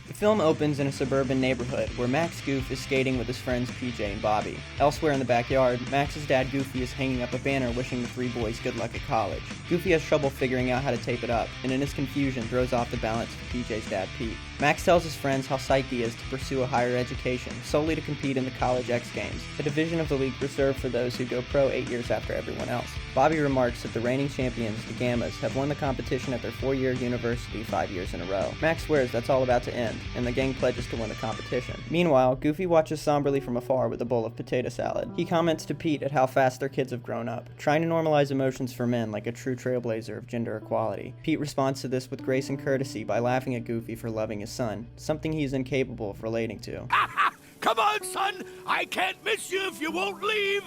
The film opens in a suburban neighborhood where Max Goof is skating with his friends PJ and Bobby. Elsewhere in the backyard, Max's dad Goofy is hanging up a banner wishing the three boys good luck at college. Goofy has trouble figuring out how to tape it up, and in his confusion throws off the balance of PJ's dad Pete. Max tells his friends how psyched he is to pursue a higher education, solely to compete in the College X Games, a division of the league reserved for those who go pro 8 years after everyone else. Bobby remarks that the reigning champions, the Gammas, have won the competition at their 4-year university 5 years in a row. Max swears that's all about to end, and the gang pledges to win the competition. Meanwhile, Goofy watches somberly from afar with a bowl of potato salad. He comments to Pete at how fast their kids have grown up, trying to normalize emotions for men like a true trailblazer of gender equality. Pete responds to this with grace and courtesy by laughing at Goofy for loving his son, something he is incapable of relating to. Come on, son! I can't miss you if you won't leave!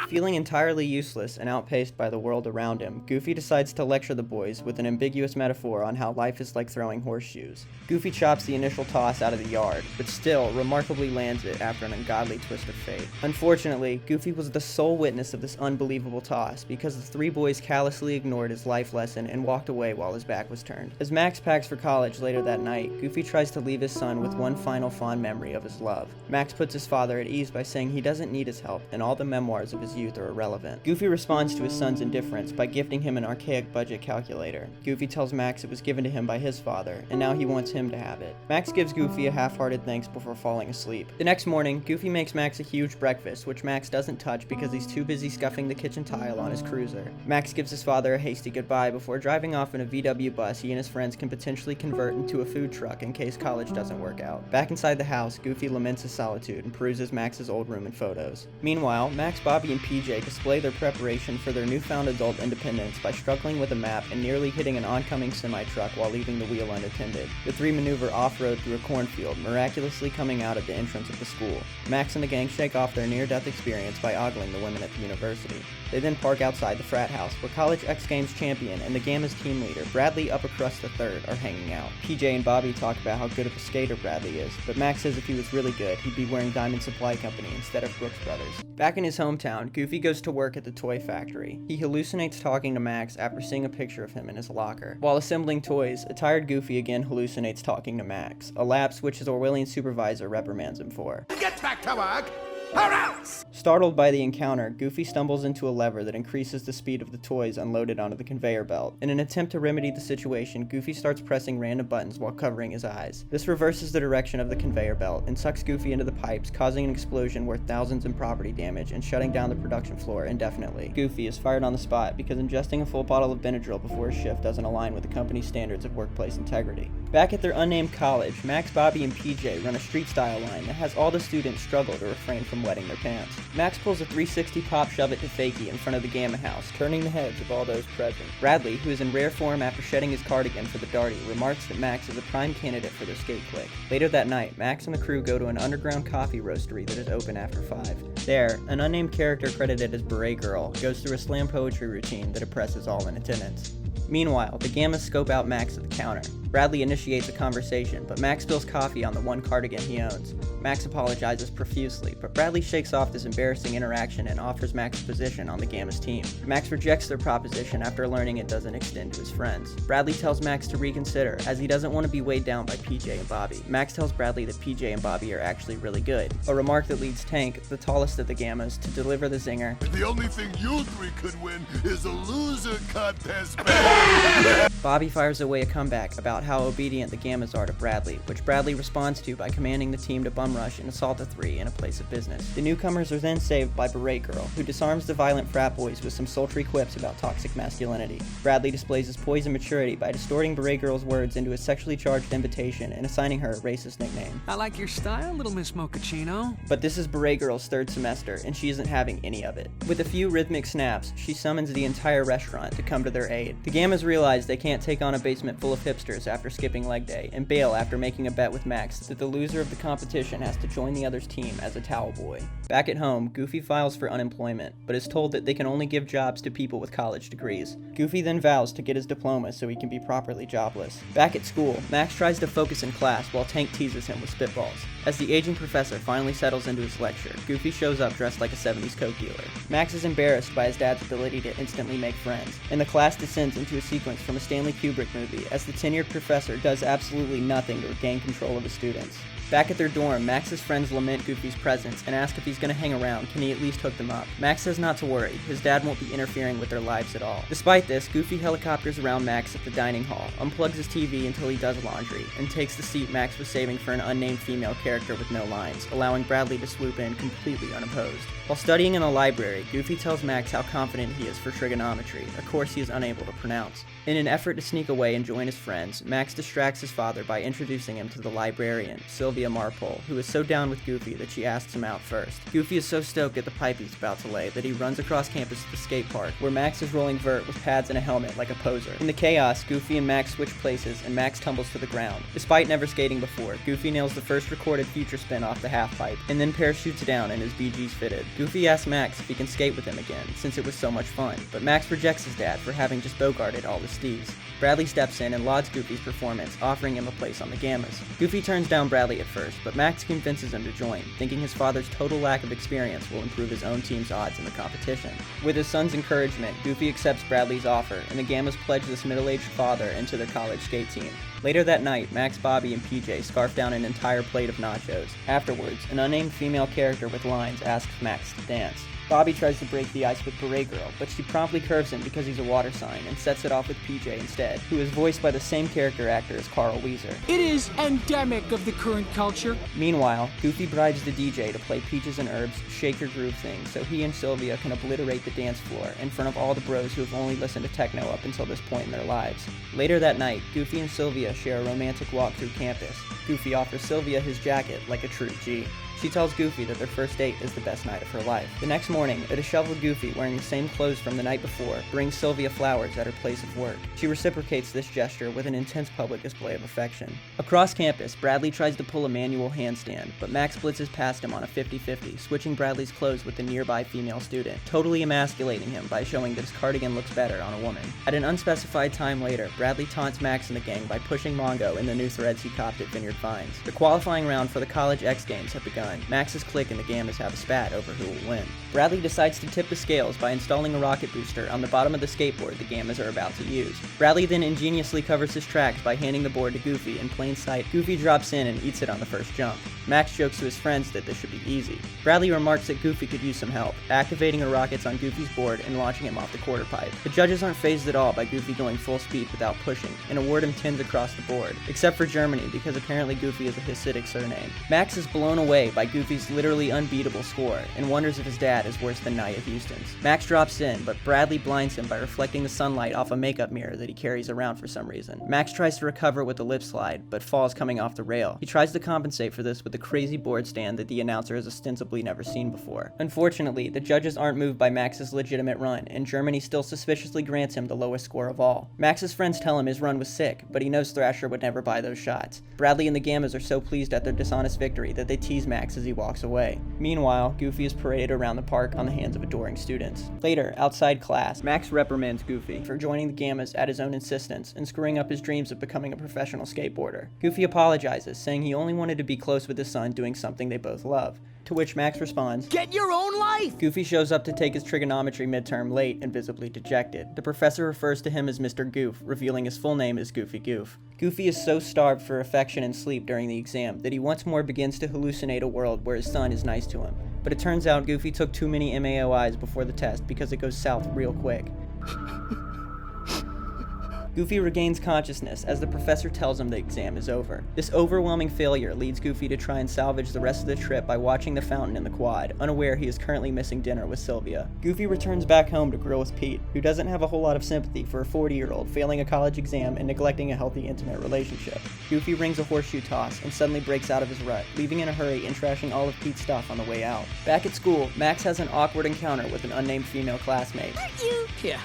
Feeling entirely useless and outpaced by the world around him, Goofy decides to lecture the boys with an ambiguous metaphor on how life is like throwing horseshoes. Goofy chops the initial toss out of the yard, but still remarkably lands it after an ungodly twist of fate. Unfortunately, Goofy was the sole witness of this unbelievable toss because the three boys callously ignored his life lesson and walked away while his back was turned. As Max packs for college later that night, Goofy tries to leave his son with one final fond memory of his love. Max puts his father at ease by saying he doesn't need his help and all the memoirs of his youth are irrelevant. Goofy responds to his son's indifference by gifting him an archaic budget calculator. Goofy tells Max it was given to him by his father, and now he wants him to have it. Max gives Goofy a half-hearted thanks before falling asleep. The next morning, Goofy makes Max a huge breakfast, which Max doesn't touch because he's too busy scuffing the kitchen tile on his cruiser. Max gives his father a hasty goodbye before driving off in a VW bus he and his friends can potentially convert into a food truck in case college doesn't work out. Back inside the house, Goofy laments his solitude and peruses Max's old room and photos. Meanwhile, Max, Bobby, and PJ display their preparation for their newfound adult independence by struggling with a map and nearly hitting an oncoming semi-truck while leaving the wheel unattended. The three maneuver off-road through a cornfield, miraculously coming out at the entrance of the school. Max and the gang shake off their near-death experience by ogling the women at the university. They then park outside the frat house, where College X Games champion and the Gamma's team leader, Bradley Uppercrust III, are hanging out. PJ and Bobby talk about how good of a skater Bradley is, but Max says if he was really good, he'd be wearing Diamond Supply Company instead of Brooks Brothers. Back in his hometown, Goofy goes to work at the toy factory. He hallucinates talking to Max after seeing a picture of him in his locker. While assembling toys, a tired Goofy again hallucinates talking to Max, a lapse which his Orwellian supervisor reprimands him for. Get back to work, or else! Startled by the encounter, Goofy stumbles into a lever that increases the speed of the toys unloaded onto the conveyor belt. In an attempt to remedy the situation, Goofy starts pressing random buttons while covering his eyes. This reverses the direction of the conveyor belt and sucks Goofy into the pipes, causing an explosion worth thousands in property damage and shutting down the production floor indefinitely. Goofy is fired on the spot because ingesting a full bottle of Benadryl before his shift doesn't align with the company's standards of workplace integrity. Back at their unnamed college, Max, Bobby, and PJ run a street-style line that has all the students struggle to refrain from wetting their pants. Max pulls a 360 pop shove it to fakie in front of the Gamma house, turning the heads of all those present. Bradley, who is in rare form after shedding his cardigan for the darty, remarks that Max is a prime candidate for their skate clique. Later that night, Max and the crew go to an underground coffee roastery that is open after 5. There, an unnamed character credited as Beret Girl goes through a slam poetry routine that oppresses all in attendance. Meanwhile, the Gammas scope out Max at the counter. Bradley initiates a conversation, but Max spills coffee on the one cardigan he owns. Max apologizes profusely, but Bradley shakes off this embarrassing interaction and offers Max a position on the Gamma's team. Max rejects their proposition after learning it doesn't extend to his friends. Bradley tells Max to reconsider, as he doesn't want to be weighed down by PJ and Bobby. Max tells Bradley that PJ and Bobby are actually really good, a remark that leads Tank, the tallest of the Gammas, to deliver the zinger. The only thing you three could win is a loser contest. Bobby fires away a comeback about how obedient the Gammas are to Bradley, which Bradley responds to by commanding the team to bum rush and assault the three in a place of business. The newcomers are then saved by Beret Girl, who disarms the violent frat boys with some sultry quips about toxic masculinity. Bradley displays his poise and maturity by distorting Beret Girl's words into a sexually charged invitation and assigning her a racist nickname. I like your style, little Miss Mochaccino. But this is Beret Girl's third semester, and she isn't having any of it. With a few rhythmic snaps, she summons the entire restaurant to come to their aid. The Gammas realize they can't take on a basement full of hipsters after skipping leg day, and bail after making a bet with Max that the loser of the competition has to join the other's team as a towel boy. Back at home, Goofy files for unemployment, but is told that they can only give jobs to people with college degrees. Goofy then vows to get his diploma so he can be properly jobless. Back at school, Max tries to focus in class while Tank teases him with spitballs. As the aging professor finally settles into his lecture, Goofy shows up dressed like a 70s coke dealer. Max is embarrassed by his dad's ability to instantly make friends, and the class descends into a sequence from a Stanley Kubrick movie as the tenured professor professor does absolutely nothing to regain control of his students. Back at their dorm, Max's friends lament Goofy's presence and ask if he's going to hang around, can he at least hook them up. Max says not to worry, his dad won't be interfering with their lives at all. Despite this, Goofy helicopters around Max at the dining hall, unplugs his TV until he does laundry, and takes the seat Max was saving for an unnamed female character with no lines, allowing Bradley to swoop in completely unopposed. While studying in the library, Goofy tells Max how confident he is for trigonometry, a course he is unable to pronounce. In an effort to sneak away and join his friends, Max distracts his father by introducing him to the librarian, Sylvia Marpole, who is so down with Goofy that she asks him out first. Goofy is so stoked at the pipe he's about to lay that he runs across campus to the skate park, where Max is rolling vert with pads and a helmet like a poser. In the chaos, Goofy and Max switch places, and Max tumbles to the ground. Despite never skating before, Goofy nails the first recorded future spin off the half pipe, and then parachutes down and his BGs fitted. Goofy asks Max if he can skate with him again, since it was so much fun, but Max rejects his dad for having just bogarted all the steez. Bradley steps in and lauds Goofy's performance, offering him a place on the Gammas. Goofy turns down Bradley at first, but Max convinces him to join, thinking his father's total lack of experience will improve his own team's odds in the competition. With his son's encouragement, Goofy accepts Bradley's offer, and the Gammas pledge this middle-aged father into their college skate team. Later that night, Max, Bobby, and PJ scarf down an entire plate of nachos. Afterwards, an unnamed female character with lines asks Max to dance. Bobby tries to break the ice with Beret Girl, but she promptly curves him because he's a water sign and sets it off with PJ instead, who is voiced by the same character actor as Carl Weezer. It is endemic of the current culture. Meanwhile, Goofy bribes the DJ to play Peaches and Herb's Shake Your Groove thing so he and Sylvia can obliterate the dance floor in front of all the bros who have only listened to techno up until this point in their lives. Later that night, Goofy and Sylvia share a romantic walk through campus. Goofy offers Sylvia his jacket like a true G. She tells Goofy that their first date is the best night of her life. The next morning, a disheveled Goofy wearing the same clothes from the night before brings Sylvia flowers at her place of work. She reciprocates this gesture with an intense public display of affection. Across campus, Bradley tries to pull a manual handstand, but Max blitzes past him on a 50-50, switching Bradley's clothes with the nearby female student, totally emasculating him by showing that his cardigan looks better on a woman. At an unspecified time later, Bradley taunts Max and the gang by pushing Mongo in the new threads he copped at Vineyard Vines. The qualifying round for the College X Games have begun. Max's clique and the Gammas have a spat over who will win. Bradley decides to tip the scales by installing a rocket booster on the bottom of the skateboard the Gammas are about to use. Bradley then ingeniously covers his tracks by handing the board to Goofy in plain sight. Goofy drops in and eats it on the first jump. Max jokes to his friends that this should be easy. Bradley remarks that Goofy could use some help, activating the rockets on Goofy's board and launching him off the quarter pipe. The judges aren't fazed at all by Goofy going full speed without pushing, and award him 10s across the board, except for Germany because apparently Goofy is a Hasidic surname. Max is blown away by Goofy's literally unbeatable score and wonders if his dad is worse than Nia Houston's. Max drops in, but Bradley blinds him by reflecting the sunlight off a makeup mirror that he carries around for some reason. Max tries to recover with the lip slide, but falls coming off the rail. He tries to compensate for this with a crazy board stand that the announcer has ostensibly never seen before. Unfortunately, the judges aren't moved by Max's legitimate run, and Germany still suspiciously grants him the lowest score of all. Max's friends tell him his run was sick, but he knows Thrasher would never buy those shots. Bradley and the Gammas are so pleased at their dishonest victory that they tease Max as he walks away. Meanwhile, Goofy is paraded around the park on the hands of adoring students. Later, outside class, Max reprimands Goofy for joining the Gammas at his own insistence and screwing up his dreams of becoming a professional skateboarder. Goofy apologizes, saying he only wanted to be close with his son doing something they both love. To which Max responds, Get your own life! Goofy shows up to take his trigonometry midterm late and visibly dejected. The professor refers to him as Mr. Goof, revealing his full name is Goofy Goof. Goofy is so starved for affection and sleep during the exam that he once more begins to hallucinate a world where his son is nice to him. But it turns out Goofy took too many MAOIs before the test because it goes south real quick. Goofy regains consciousness as the professor tells him the exam is over. This overwhelming failure leads Goofy to try and salvage the rest of the trip by watching the fountain in the quad, unaware he is currently missing dinner with Sylvia. Goofy returns back home to grill with Pete, who doesn't have a whole lot of sympathy for a 40-year-old failing a college exam and neglecting a healthy, intimate relationship. Goofy rings a horseshoe toss and suddenly breaks out of his rut, leaving in a hurry and trashing all of Pete's stuff on the way out. Back at school, Max has an awkward encounter with an unnamed female classmate. You Yeah,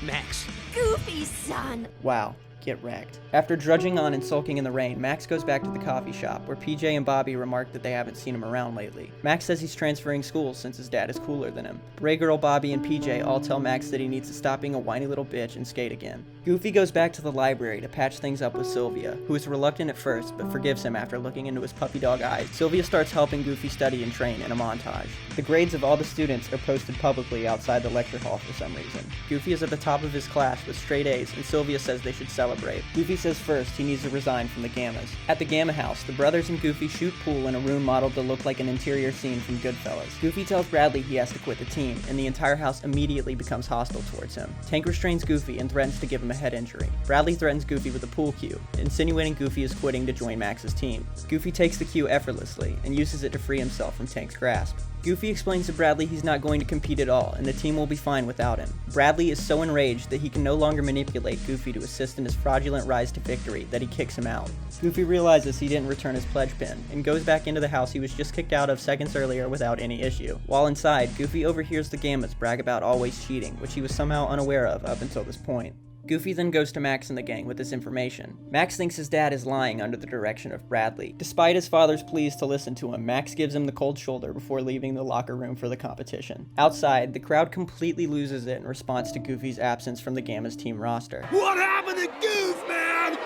Max. goofy son. Wow, get wrecked. After drudging on and sulking in the rain, Max goes back to the coffee shop, where PJ and Bobby remark that they haven't seen him around lately. Max says he's transferring schools since his dad is cooler than him. Bray Girl, Bobby, and PJ all tell Max that he needs to stop being a whiny little bitch and skate again. Goofy goes back to the library to patch things up with Sylvia, who is reluctant at first, but forgives him after looking into his puppy dog eyes. Sylvia starts helping Goofy study and train in a montage. The grades of all the students are posted publicly outside the lecture hall for some reason. Goofy is at the top of his class with straight A's, and Sylvia says they should celebrate celebrate. Goofy says first he needs to resign from the Gammas. At the Gamma house, the brothers and Goofy shoot pool in a room modeled to look like an interior scene from Goodfellas. Goofy tells Bradley he has to quit the team, and the entire house immediately becomes hostile towards him. Tank restrains Goofy and threatens to give him a head injury. Bradley threatens Goofy with a pool cue, insinuating Goofy is quitting to join Max's team. Goofy takes the cue effortlessly and uses it to free himself from Tank's grasp. Goofy explains to Bradley he's not going to compete at all, and the team will be fine without him. Bradley is so enraged that he can no longer manipulate Goofy to assist in his fraudulent rise to victory that he kicks him out. Goofy realizes he didn't return his pledge pin, and goes back into the house he was just kicked out of seconds earlier without any issue. While inside, Goofy overhears the Gammas brag about always cheating, which he was somehow unaware of up until this point. Goofy then goes to Max and the gang with this information. Max thinks his dad is lying under the direction of Bradley. Despite his father's pleas to listen to him, Max gives him the cold shoulder before leaving the locker room for the competition. Outside, the crowd completely loses it in response to Goofy's absence from the Gammas team roster. What happened to Goof, man?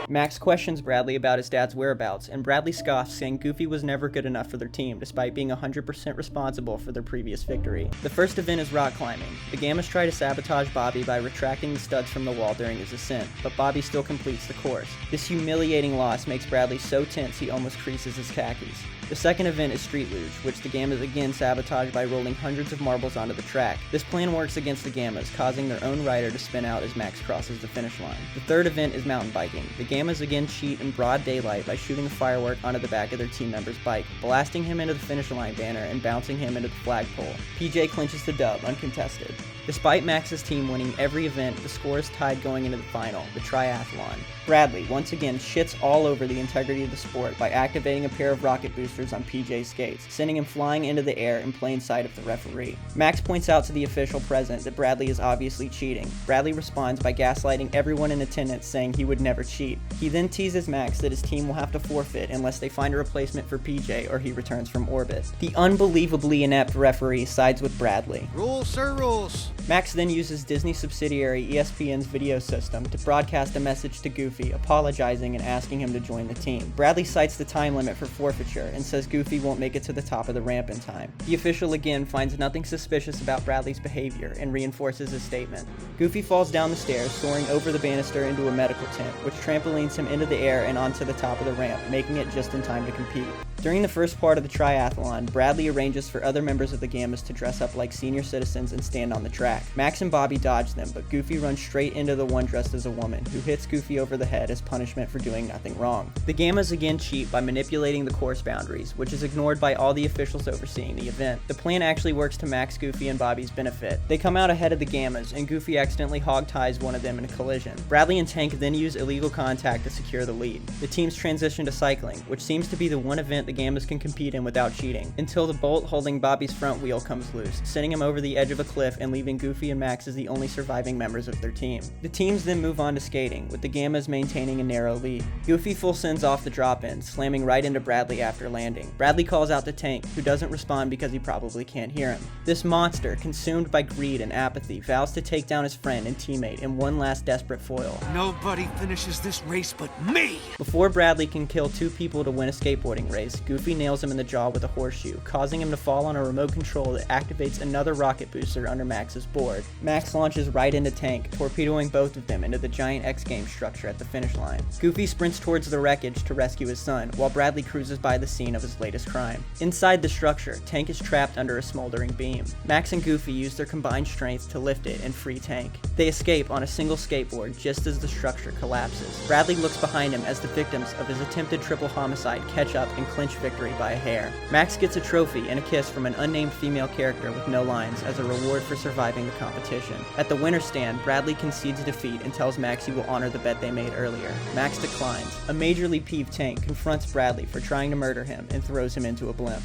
Max questions Bradley about his dad's whereabouts, and Bradley scoffs, saying Goofy was never good enough for their team, despite being 100% responsible for their previous victory. The first event is rock climbing. The Gammas try to sabotage Bobby by retracting the studs from the wall during his ascent, but Bobby still completes the course. This humiliating loss makes Bradley so tense he almost creases his khakis. The second event is Street Luge, which the Gammas again sabotage by rolling hundreds of marbles onto the track. This plan works against the Gammas, causing their own rider to spin out as Max crosses the finish line. The third event is mountain biking. The Gammas again cheat in broad daylight by shooting a firework onto the back of their team member's bike, blasting him into the finish line banner and bouncing him into the flagpole. PJ clinches the dub, uncontested. Despite Max's team winning every event, the score is tied going into the final, the triathlon. Bradley once again shits all over the integrity of the sport by activating a pair of rocket boosters on PJ's skates, sending him flying into the air in plain sight of the referee. Max points out to the official present that Bradley is obviously cheating. Bradley responds by gaslighting everyone in attendance, saying he would never cheat. He then teases Max that his team will have to forfeit unless they find a replacement for PJ or he returns from orbit. The unbelievably inept referee sides with Bradley. Rules, sir, rules. Max then uses Disney subsidiary ESPN's video system to broadcast a message to Goofy, apologizing and asking him to join the team. Bradley cites the time limit for forfeiture and says Goofy won't make it to the top of the ramp in time. The official again finds nothing suspicious about Bradley's behavior and reinforces his statement. Goofy falls down the stairs, soaring over the banister into a medical tent, which trampolines him into the air and onto the top of the ramp, making it just in time to compete. During the first part of the triathlon, Bradley arranges for other members of the Gammas to dress up like senior citizens and stand on the track. Max and Bobby dodge them, but Goofy runs straight into the one dressed as a woman, who hits Goofy over the head as punishment for doing nothing wrong. The Gammas again cheat by manipulating the course boundaries, which is ignored by all the officials overseeing the event. The plan actually works to Max, Goofy, and Bobby's benefit. They come out ahead of the Gammas, and Goofy accidentally hog-ties one of them in a collision. Bradley and Tank then use illegal contact to secure the lead. The teams transition to cycling, which seems to be the one event the Gammas can compete in without cheating, until the bolt holding Bobby's front wheel comes loose, sending him over the edge of a cliff and leaving Goofy and Max as the only surviving members of their team. The teams then move on to skating, with the Gammas maintaining a narrow lead. Goofy full sends off the drop-in, slamming right into Bradley after landing. Bradley calls out to Tank, who doesn't respond because he probably can't hear him. This monster, consumed by greed and apathy, vows to take down his friend and teammate in one last desperate foil. Nobody finishes this race but me! Before Bradley can kill two people to win a skateboarding race, Goofy nails him in the jaw with a horseshoe, causing him to fall on a remote control that activates another rocket booster under Max's board. Max launches right into Tank, torpedoing both of them into the giant X Games structure at the finish line. Goofy sprints towards the wreckage to rescue his son, while Bradley cruises by the scene of his latest crime. Inside the structure, Tank is trapped under a smoldering beam. Max and Goofy use their combined strength to lift it and free Tank. They escape on a single skateboard just as the structure collapses. Bradley looks behind him as the victims of his attempted triple homicide catch up and clinch victory by a hair. Max gets a trophy and a kiss from an unnamed female character with no lines as a reward for surviving the competition. At the winner's stand, Bradley concedes defeat and tells Max he will honor the bet they made earlier. Max declines. A majorly peeved Tank confronts Bradley for trying to murder him and throws him into a blimp.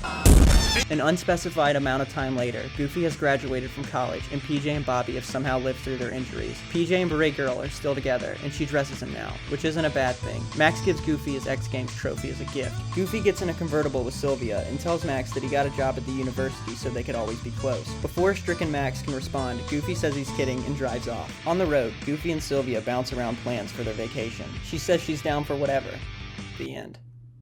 An unspecified amount of time later, Goofy has graduated from college and PJ and Bobby have somehow lived through their injuries. PJ and Beret Girl are still together and she dresses him now, which isn't a bad thing. Max gives Goofy his X Games trophy as a gift. Goofy gets in a convertible with Sylvia and tells Max that he got a job at the university so they could always be close. Before stricken Max can respond, Goofy says he's kidding and drives off. On the road, Goofy and Sylvia bounce around plans for their vacation. She says she's down for whatever. The end.